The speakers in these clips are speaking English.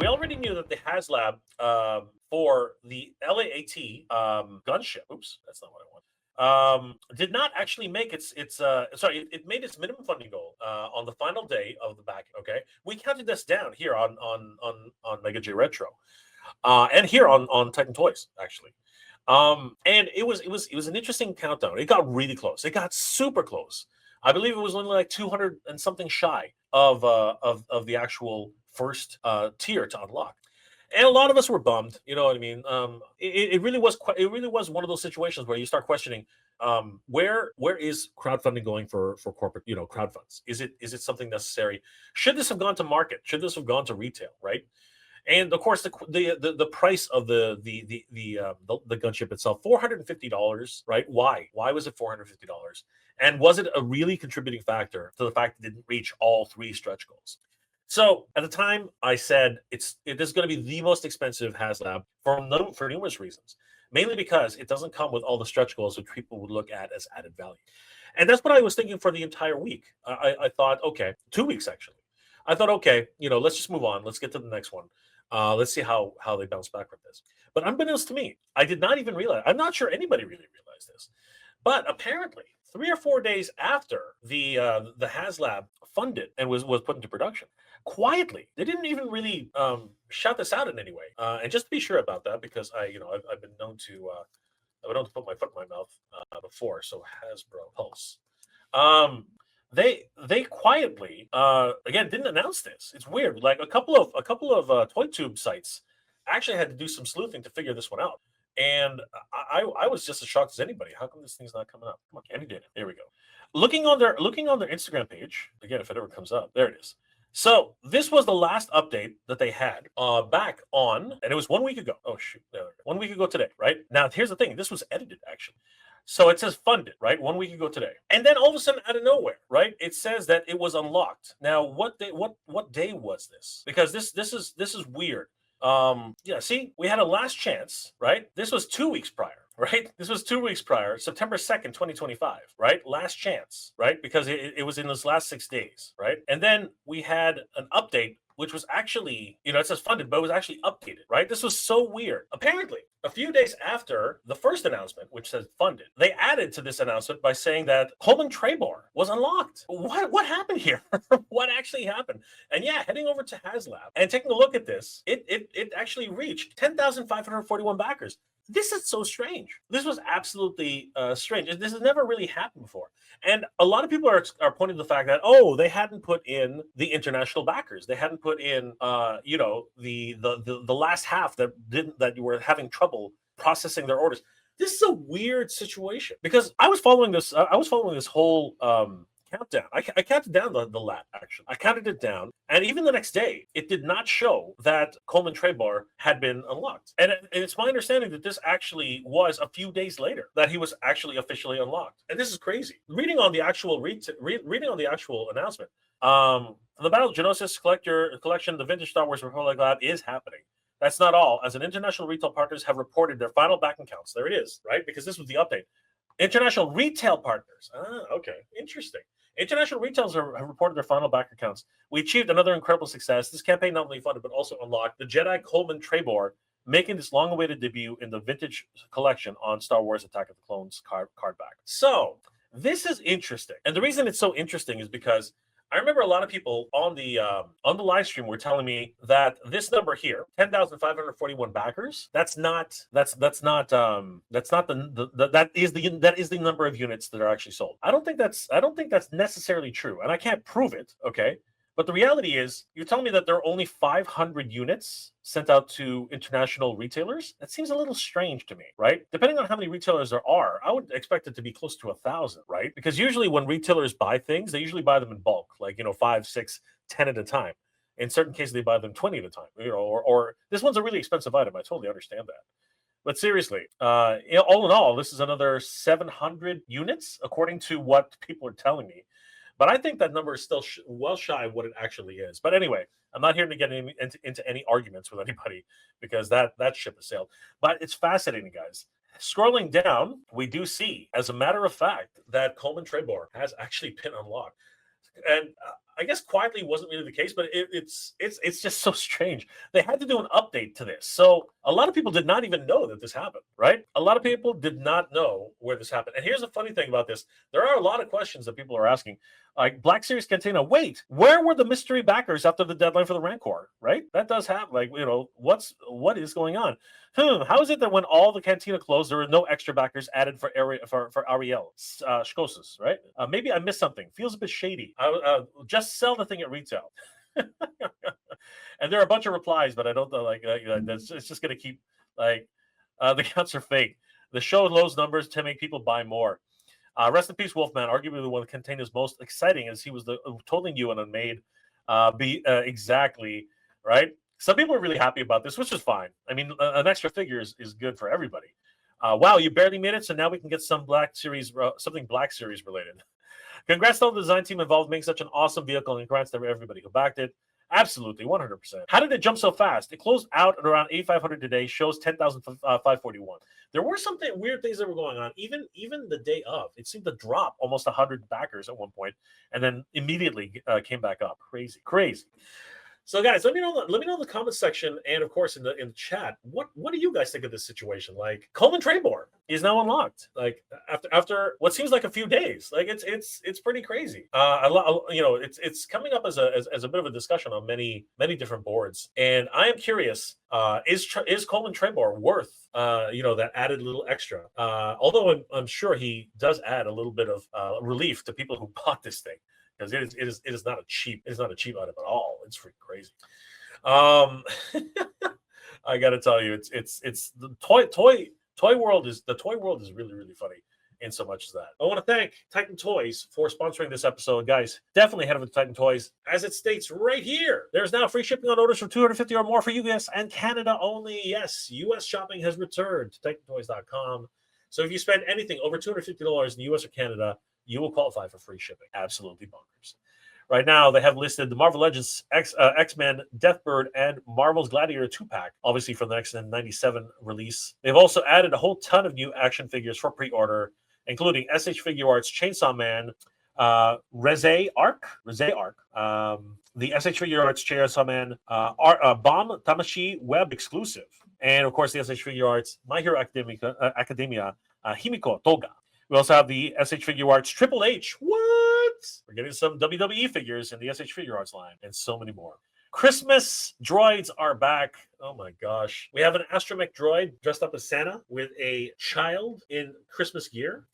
we already knew that the Haslab for the LAATi gunship. Oops, that's not what I want. Did not actually make it made its minimum funding goal on the final day of the back. Okay, we counted this down here on Mega J Retro, and here on Titan Toys actually. And it was an interesting countdown. It got really close. It got super close. I believe it was only like 200 and something shy of the actual first tier to unlock. And a lot of us were bummed, you know what I mean. It really was it really was one of those situations where you start questioning where is crowdfunding going for corporate, crowd funds? Is it something necessary? Should this have gone to market? Should this have gone to retail? Right? And of course, the price of the gunship itself, $450, right? Why was it $450? And was it a really contributing factor to the fact it didn't reach all three stretch goals? So at the time, I said it is going to be the most expensive Haslab for numerous reasons, mainly because it doesn't come with all the stretch goals which people would look at as added value. And that's what I was thinking for the entire week. I thought, okay, 2 weeks actually. I thought, okay, let's just move on. Let's get to the next one. Let's see how they bounce back from this. But unbeknownst to me, I did not even realize. I'm not sure anybody really realized this, but apparently, 3 or 4 days after the Haslab funded and was put into production, quietly, they didn't even really shout this out in any way. And just to be sure about that, because I've been known to put my foot in my mouth before. So Hasbro Pulse. They quietly again didn't announce this. It's weird. Like a couple of toy tube sites actually had to do some sleuthing to figure this one out. And I was just as shocked as anybody. How come this thing's not coming up? Come on, Candy did it. There we go. Looking on their Instagram page again, if it ever comes up, there it is. So this was the last update that they had back on, and it was 1 week ago. Oh shoot, 1 week ago today, right? Now here's the thing: this was edited actually. So it says funded, right? 1 week ago today, and then all of a sudden, out of nowhere, right? It says that it was unlocked. Now, what day was this? Because this is weird. Yeah, see, we had a last chance, right? This was 2 weeks prior, right? This was 2 weeks prior, September 2nd, 2025, right? Last chance, right? Because it was in those last 6 days, right? And then we had an update, which was actually, it says funded, but it was actually updated, right? This was so weird. Apparently, a few days after the first announcement, which says funded, they added to this announcement by saying that Coleman Trebor was unlocked. What happened here? What actually happened? And yeah, heading over to Haslab and taking a look at this, it actually reached 10,541 backers. This is so strange. This was absolutely strange. This has never really happened before. And a lot of people are pointing to the fact that, they hadn't put in the international backers. They hadn't put in, the last half that you were having trouble processing their orders. This is a weird situation because I was following this whole countdown. I counted down the LAAT, actually. I counted it down, and even the next day, it did not show that Coleman Trebor had been unlocked. And it's my understanding that this actually was a few days later that he was actually officially unlocked. And this is crazy. Reading on the actual announcement, the Battle of Geonosis collection, the Vintage Star Wars Republic Lab is happening. That's not all, as an international retail partners have reported their final backing counts. There it is, right? Because this was the update. International retail partners. Okay, interesting. International retailers have reported their final backer counts. We achieved another incredible success. This campaign not only funded, but also unlocked the Jedi Coleman Trebor, making this long-awaited debut in the Vintage collection on Star Wars Attack of the Clones card back. So this is interesting. And the reason it's so interesting is because I remember a lot of people on the live stream were telling me that this number here, 10,541 backers, that is the number of units that are actually sold. I don't think that's necessarily true, and I can't prove it, okay? But the reality is, you're telling me that there are only 500 units sent out to international retailers? That seems a little strange to me, right? Depending on how many retailers there are, I would expect it to be close to 1,000, right? Because usually when retailers buy things, they usually buy them in bulk, like 5, 6, 10 at a time. In certain cases, they buy them 20 at a time, or this one's a really expensive item. I totally understand that. But seriously, all in all, this is another 700 units, according to what people are telling me. But I think that number is still well shy of what it actually is. But anyway, I'm not here to get into any arguments with anybody because that ship has sailed. But it's fascinating, guys. Scrolling down, we do see, as a matter of fact, that Coleman Trebor has actually been unlocked. And I guess quietly wasn't really the case, but it's just so strange. They had to do an update to this, so a lot of people did not even know that this happened. Right? A lot of people did not know where this happened. And here's the funny thing about this: there are a lot of questions that people are asking. Like Black Series Cantina, wait, where were the mystery backers after the deadline for the Rancor? Right? That does happen. Like, what is going on? How is it that when all the cantina closed, there were no extra backers added for Ariel Shkosis, right? Maybe I missed something. Feels a bit shady. Just sell the thing at retail. And there are a bunch of replies, but I don't know. It's just going to keep the counts are fake. The show lows numbers to make people buy more. Rest in peace, Wolfman. Arguably the one that contained his most exciting, as he was totally new and unmade. Exactly right. Some people are really happy about this, which is fine. I mean, an extra figure is good for everybody. Wow, you barely made it, so now we can get some something Black Series related. Congrats to all the design team involved making such an awesome vehicle, and congrats to everybody who backed it. Absolutely, 100%. How did it jump so fast? It closed out at around 8,500 today, shows 10,541. There were some weird things that were going on, even the day of. It seemed to drop almost 100 backers at one point, and then immediately came back up. Crazy. So, guys, let me know in the comment section, and of course in the chat, what do you guys think of this situation? Like, Coleman Trebor is now unlocked. Like after what seems like a few days. Like it's pretty crazy. It's coming up as a bit of a discussion on many different boards, and I am curious. Is Coleman Trebor worth that added little extra? Although I'm sure he does add a little bit of relief to people who bought this thing. Because it is not a cheap item at all. It's freaking crazy. I got to tell you, it's the toy world is really, really funny in so much as that. I want to thank Titan Toys for sponsoring this episode, guys. Definitely head over to Titan Toys, as it states right here. There's now free shipping on orders from $250 or more for US and Canada only. Yes, US shopping has returned to TitanToys.com. So if you spend anything over $250 in the US or Canada, you will qualify for free shipping. Absolutely bonkers. Right now, they have listed the Marvel Legends X-Men Deathbird and Marvel's Gladiator 2-pack, obviously from the X-Men 97 release. They've also added a whole ton of new action figures for pre-order, including SH Figure Arts Chainsaw Man, Reze Arc, the SH Figure Arts Chainsaw Man, Bomb Tamashi Web exclusive, and of course the SH Figure Arts My Hero Academia Himiko Toga. We also have the SH Figure Arts Triple H. What? We're getting some WWE figures in the SH Figure Arts line, and so many more. Christmas droids are back. Oh my gosh. We have an astromech droid dressed up as Santa with a child in Christmas gear.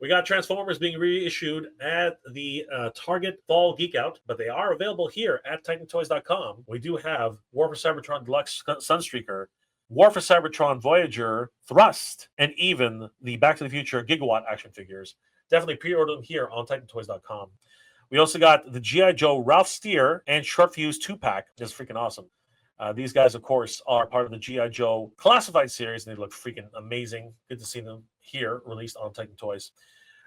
We got Transformers being reissued at the Target Fall Geek Out, but they are available here at TitanToys.com. We do have War for Cybertron Deluxe Sunstreaker, War for Cybertron Voyager, Thrust, and even the Back to the Future Gigawatt action figures. Definitely pre-order them here on TitanToys.com. We also got the G.I. Joe Ralph Steer and Short Fuse 2-pack. This is freaking awesome. These guys, of course, are part of the G.I. Joe Classified series, and they look freaking amazing. Good to see them here, released on Titan Toys.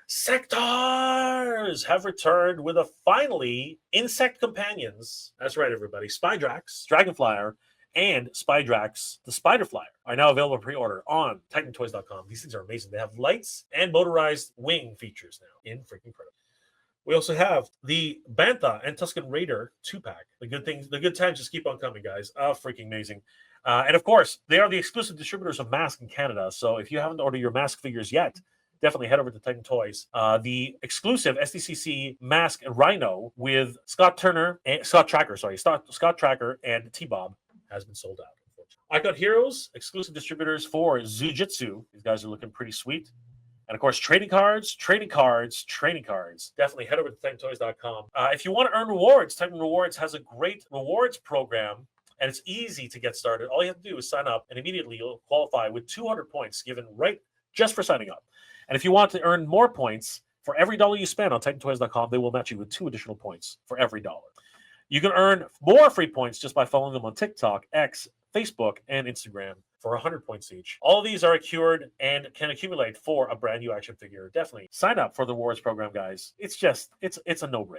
Sectors have returned with a finally insect companions. That's right, everybody. Spydrax, Dragonflyer, and Spydrax, the Spider Flyer, are now available pre-order on TitanToys.com. These things are amazing. They have lights and motorized wing features now. Freaking incredible. We also have the Bantha and Tusken Raider 2-pack. The good times just keep on coming, guys. Freaking amazing. And of course, they are the exclusive distributors of Mask in Canada. So if you haven't ordered your Mask figures yet, definitely head over to Titan Toys. The exclusive SDCC Mask Rhino with Scott Tracker, and T-Bob has been sold out. Icon Heroes, exclusive distributors for Zujitsu. These guys are looking pretty sweet. And of course, trading cards. Definitely head over to TitanToys.com. If you want to earn rewards, Titan Rewards has a great rewards program, and it's easy to get started. All you have to do is sign up, and immediately you'll qualify with 200 points given right just for signing up. And if you want to earn more points, for every $1 you spend on TitanToys.com, they will match you with 2 additional points for every $1. You can earn more free points just by following them on TikTok, X, Facebook, and Instagram for 100 points each. All of these are accrued and can accumulate for a brand new action figure. Definitely sign up for the rewards program, guys. It's a no-brainer.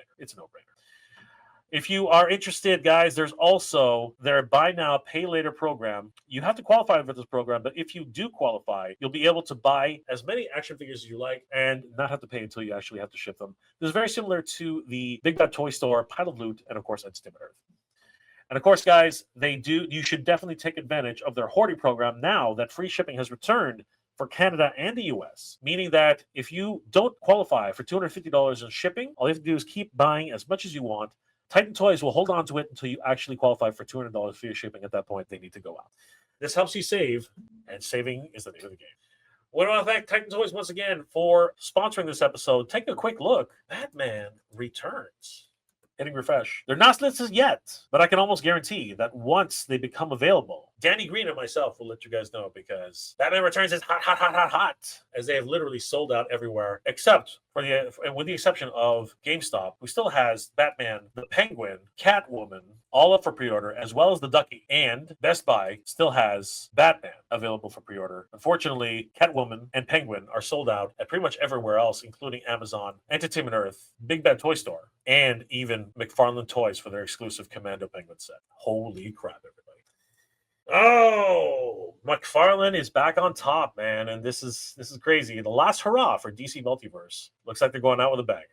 If you are interested, guys, there's also their buy now, pay later program. You have to qualify for this program, but if you do qualify, you'll be able to buy as many action figures as you like and not have to pay until you actually have to ship them. This is very similar to the Big Bad Toy Store, Pile of Loot, and of course, Entertainment Earth. And of course, guys, you should definitely take advantage of their hoarding program now that free shipping has returned for Canada and the US, meaning that if you don't qualify for $250 in shipping, all you have to do is keep buying as much as you want. Titan Toys will hold on to it until you actually qualify for $200 for your shipping. At that point, they need to go out. This helps you save, and saving is the name of the game. We want to thank Titan Toys once again for sponsoring this episode. Take a quick look. Batman Returns. Hitting refresh. They're not listed yet, but I can almost guarantee that once they become available, Danny Green and myself will let you guys know, because Batman Returns is hot, hot, hot, hot, hot, as they have literally sold out everywhere, except with the exception of GameStop, who still has Batman, the Penguin, Catwoman, all up for pre-order, as well as the Ducky. And Best Buy still has Batman available for pre-order. Unfortunately, Catwoman and Penguin are sold out at pretty much everywhere else, including Amazon, Entertainment Earth, Big Bad Toy Store, and even McFarlane Toys for their exclusive Commando Penguin set. Holy crap, everybody. Oh, McFarlane is back on top, man, and this is crazy. The last hurrah for DC Multiverse. Looks like they're going out with a bang, everybody.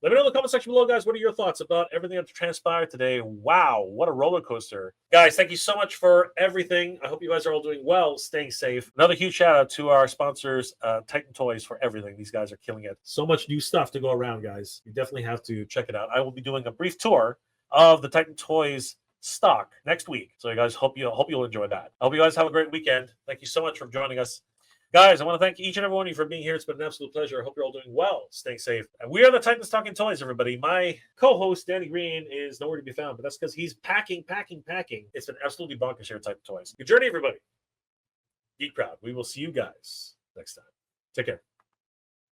Let me know in the comment section below, guys. What are your thoughts about everything that transpired today? Wow, what a roller coaster. Guys, thank you so much for everything. I hope you guys are all doing well, staying safe. Another huge shout out to our sponsors, Titan Toys, for everything. These guys are killing it. So much new stuff to go around, guys. You definitely have to check it out. I will be doing a brief tour of the Titan Toys stock next week. So you guys, hope you'll enjoy that. I hope you guys have a great weekend. Thank you so much for joining us. Guys, I want to thank each and every one of you for being here. It's been an absolute pleasure. I hope you're all doing well, staying safe. And we are the Titans Talking Toys, everybody. My co-host, Danny Green, is nowhere to be found, but that's because he's packing. It's been absolutely bonkers here at Titan Toys. Good journey, everybody. Geek Proud. We will see you guys next time. Take care.